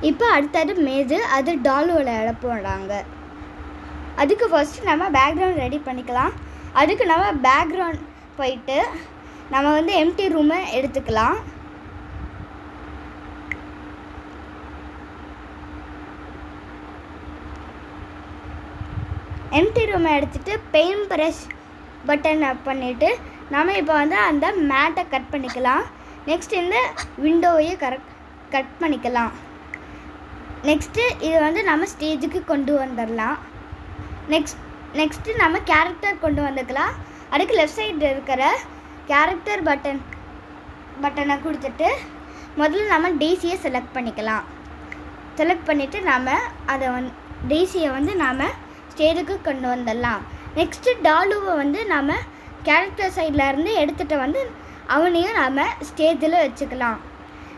இப்போ அடுத்தது மேஜு, அது டால் விளையாட போகிறாங்க. அதுக்கு ஃபஸ்ட்டு நம்ம பேக்ரவுண்ட் ரெடி பண்ணிக்கலாம். அதுக்கு நம்ம பேக்ரவுண்ட் போயிட்டு நம்ம வந்து எம்டி ரூமை எடுத்துக்கலாம். எம்டி ரூமை எடுத்துகிட்டு பெயிண்ட் ப்ரஷ் பட்டன் பண்ணிவிட்டு நம்ம இப்போ வந்து அந்த மேட்டை கட் பண்ணிக்கலாம். நெக்ஸ்ட் இந்த விண்டோவையும் கட் பண்ணிக்கலாம். நெக்ஸ்ட்டு இது வந்து நம்ம ஸ்டேஜுக்கு கொண்டு வந்துடலாம். நெக்ஸ்ட்டு நம்ம கேரக்டர் கொண்டு வந்துக்கலாம். அதுக்கு லெஃப்ட் சைடு இருக்கிற கேரக்டர் பட்டனை கொடுத்துட்டு முதல்ல நம்ம டெய்ஸியை செலக்ட் பண்ணிக்கலாம். செலக்ட் பண்ணிவிட்டு நாம் அதை டெய்ஸியை வந்து நாம் ஸ்டேஜுக்கு கொண்டு வந்துடலாம். நெக்ஸ்ட்டு டாலுவை வந்து நம்ம கேரக்டர் சைடில் இருந்து எடுத்துகிட்டு வந்து அவனையும் நாம் ஸ்டேஜில் வச்சுக்கலாம்.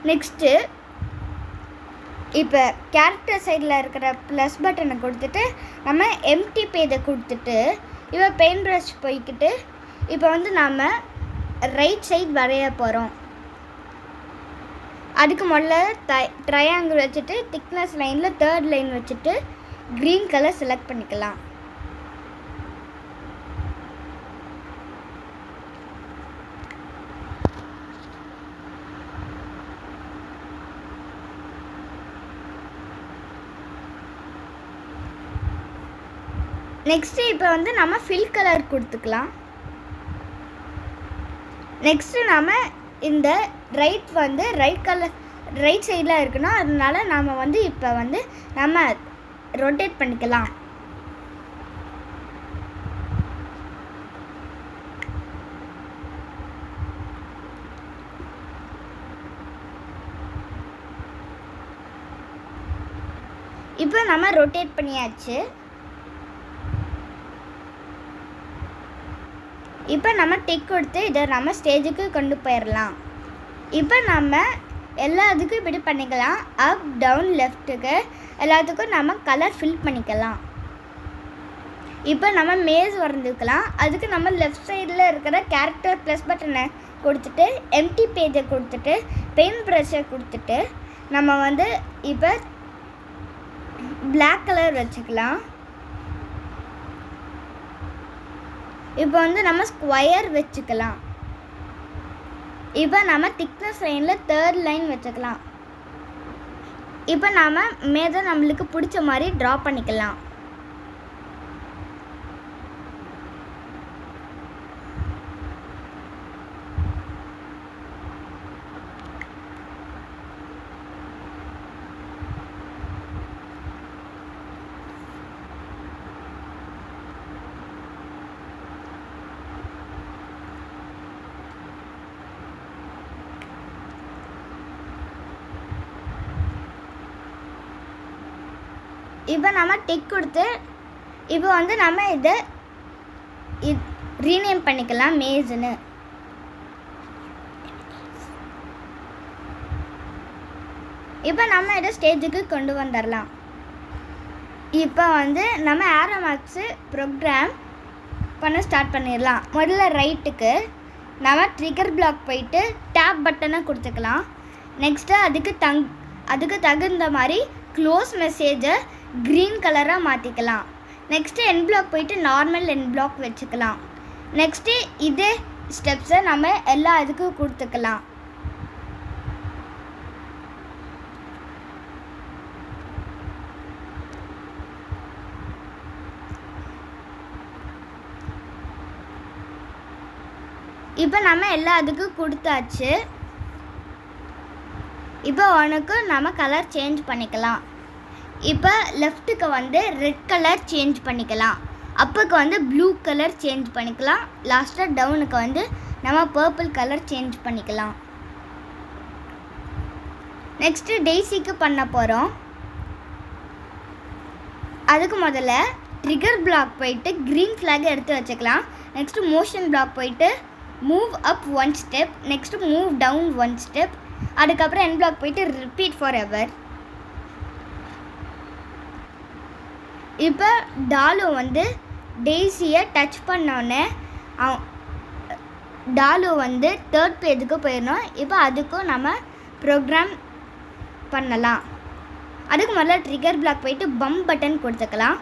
நெக்ஸ்ட்டு இப்போ கேரக்டர் சைடில் இருக்கிற ப்ளஸ் பட்டனை கொடுத்துட்டு நம்ம எம்டி பேஜை கொடுத்துட்டு இப்போ பெயிண்ட் ப்ரஷ் போய்கிட்டு இப்போ வந்து நாம் ரைட் சைட் வரைய போகிறோம். அதுக்கு முதல்ல ட்ரையாங்கிள் வச்சுட்டு திக்னஸ் லைனில் 3rd லைன் வச்சுட்டு க்ரீன் கலர் செலக்ட் பண்ணிக்கலாம். நெக்ஸ்ட்டு இப்போ வந்து நம்ம ஃபில் கலர் கொடுத்துக்கலாம். நெக்ஸ்ட்டு நம்ம இந்த ரைட் சைடில் இருக்குன்னா அதனால நாம் வந்து இப்போ வந்து நம்ம ரொட்டேட் பண்ணிக்கலாம். இப்போ நம்ம ரொட்டேட் பண்ணியாச்சு. இப்போ நம்ம டிக் கொடுத்து இதை நம்ம ஸ்டேஜுக்கு கொண்டு போயிடலாம். இப்போ நம்ம எல்லாத்துக்கும் இப்படி பண்ணிக்கலாம். அப் டவுன் லெஃப்ட்டுக்கு எல்லாத்துக்கும் நம்ம கலர் ஃபில் பண்ணிக்கலாம். இப்போ நம்ம மேஸ் வரைஞ்சிக்கலாம். அதுக்கு நம்ம லெஃப்ட் சைடில் இருக்கிற கேரக்டர் ப்ளஸ் பட்டனை கொடுத்துட்டு எம்டி பேஜை கொடுத்துட்டு பெயிண்ட் ப்ரஷை கொடுத்துட்டு நம்ம வந்து இப்போ பிளாக் கலர் வச்சுக்கலாம். இப்போ வந்து நம்ம ஸ்கொயர் வச்சுக்கலாம். இப்போ நம்ம திக்னஸ் லைனில் 3rd லைன் வச்சுக்கலாம். இப்போ நாம் மேலே நம்மளுக்கு பிடிச்ச மாதிரி ட்ரா பண்ணிக்கலாம். இப்போ நம்ம டிக் கொடுத்து இப்போ வந்து நம்ம இதை ரீநேம் பண்ணிக்கலாம் மேஸ்ன்னு. இப்போ நம்ம இதை ஸ்டேஜுக்கு கொண்டு வந்துடலாம். இப்போ வந்து நம்ம ஏரோ மார்க்ஸு ப்ரோக்ராம் பண்ண ஸ்டார்ட் பண்ணிடலாம். முதல்ல ரைட்டுக்கு நம்ம ட்ரிகர் பிளாக் போயிட்டு டேப் பட்டனை கொடுத்துக்கலாம். நெக்ஸ்ட்டு அதுக்கு தகுந்த மாதிரி க்ளோஸ் மெசேஜை க்ரீன் கலராக மாற்றிக்கலாம். நெக்ஸ்ட்டு என் பிளாக் போயிட்டு நார்மல் என் பிளாக் வச்சுக்கலாம். நெக்ஸ்ட்டு இதே ஸ்டெப்ஸை நம்ம எல்லா இதுக்கும் கொடுத்துக்கலாம். இப்போ நம்ம எல்லா இதுக்கும் கொடுத்தாச்சு. இப்போ உனக்கு நம்ம கலர் சேஞ்ச் பண்ணிக்கலாம். இப்போ லெஃப்ட்டுக்கு வந்து ரெட் கலர் சேஞ்ச் பண்ணிக்கலாம். அப்புக்கு வந்து ப்ளூ கலர் சேஞ்ச் பண்ணிக்கலாம். லாஸ்ட்டாக டவுனுக்கு வந்து நம்ம பர்பிள் கலர் சேஞ்ச் பண்ணிக்கலாம். நெக்ஸ்ட்டு டெய்ஸிக்கு பண்ண போகிறோம். அதுக்கு முதல்ல ட்ரிகர் பிளாக் போயிட்டு க்ரீன் ஃப்ளாக் எடுத்து வச்சுக்கலாம். நெக்ஸ்ட்டு மோஷன் பிளாக் போயிட்டு move up 1 step, next move down 1 step, அதுக்கப்புறம் என் பிளாக் போயிட்டு ரிப்பீட் ஃபார் எவர். இப்போ டாலு வந்து டெய்ஸியை டச் பண்ணோன்னே டாலு வந்து 3rd பேஜுக்கு போயிடணும். இப்போ அதுக்கும் நம்ம ப்ரோக்ராம் பண்ணலாம். அதுக்கு முதல்ல ட்ரிகர் பிளாக் போயிட்டு பம்ப் பட்டன் கொடுத்துக்கலாம்.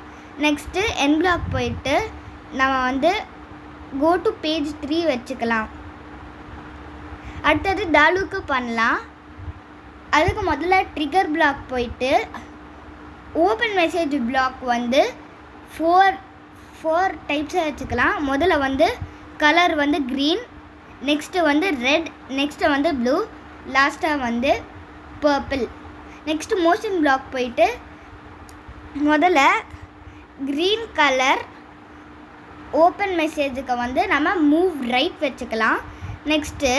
நெக்ஸ்ட்டு என் பிளாக் போயிட்டு நம்ம வந்து கோ டு பேஜ் 3 வச்சுக்கலாம். அடுத்தது டாலுக்கு பண்ணலாம். அதுக்கு முதல்ல ட்ரிகர் பிளாக் போயிட்டு ஓப்பன் மெசேஜ் பிளாக் வந்து ஃபோர் டைப்ஸாக வச்சுக்கலாம். முதல்ல வந்து கலர் வந்து க்ரீன், நெக்ஸ்ட்டு வந்து ரெட், நெக்ஸ்ட்டு வந்து ப்ளூ, லாஸ்ட்டாக வந்து பர்பிள். நெக்ஸ்ட்டு மோஷன் பிளாக் போயிட்டு முதல்ல க்ரீன் கலர் ஓப்பன் மெசேஜுக்கு வந்து நம்ம மூவ் ரைட் வச்சுக்கலாம். நெக்ஸ்ட்டு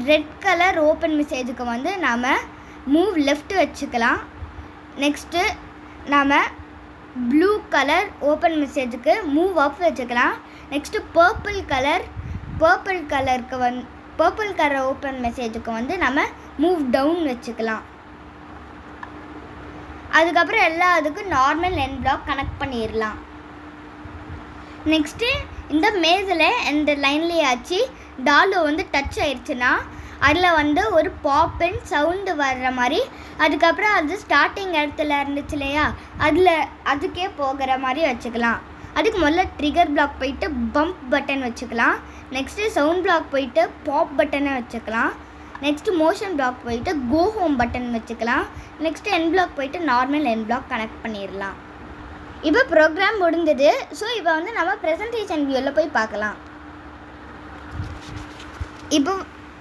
ரெட் கலர் ஓப்பன் மெசேஜுக்கு வந்து நாம் மூவ் லெஃப்ட் வச்சுக்கலாம். நெக்ஸ்ட்டு நாம் ப்ளூ கலர் ஓப்பன் மெசேஜுக்கு மூவ் அப் வச்சுக்கலாம். நெக்ஸ்ட்டு பர்பிள் கலர் ஓப்பன் மெசேஜுக்கு வந்து நம்ம மூவ் டவுன் வச்சுக்கலாம். அதுக்கப்புறம் எல்லாத்துக்கும் நார்மல் என் பிளாக் கனெக்ட் பண்ணிடலாம். நெக்ஸ்ட்டு இந்த மேஸில் இந்த லைன்லேயே ஆச்சு டாலு வந்து டச் ஆயிடுச்சுன்னா அதில் வந்து ஒரு பாப்பின் சவுண்டு வர்ற மாதிரி, அதுக்கப்புறம் அது ஸ்டார்டிங் இடத்துல இருந்துச்சு இல்லையா அதுக்கே போகிற மாதிரி வச்சுக்கலாம். அதுக்கு முதல்ல ட்ரிகர் பிளாக் போயிட்டு பம்ப் பட்டன் வச்சுக்கலாம். நெக்ஸ்ட்டு சவுண்ட் பிளாக் போயிட்டு பாப் பட்டனை வச்சுக்கலாம். நெக்ஸ்ட்டு மோஷன் பிளாக் போயிட்டு கோ ஹோம் பட்டன் வச்சுக்கலாம். நெக்ஸ்ட்டு என் பிளாக் போயிட்டு நார்மல் என் பிளாக் கனெக்ட் பண்ணிடலாம். இப்போ ப்ரோக்ராம் முடிஞ்சது. ஸோ இப்போ வந்து நம்ம ப்ரெசன்டேஷன் வியூவில் போய் பார்க்கலாம்.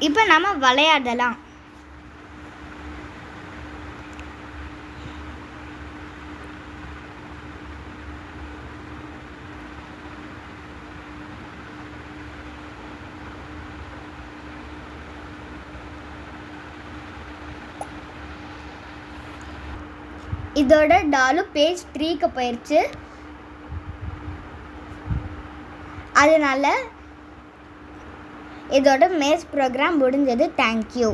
இப்போ நம்ம விளையாடலாம். இதோட டாலு பேஜ் 3க்கு போயிடுச்சு. அதனால் இதோட மேஸ் ப்ரோக்ராம் முடிஞ்சது. தேங்க்யூ.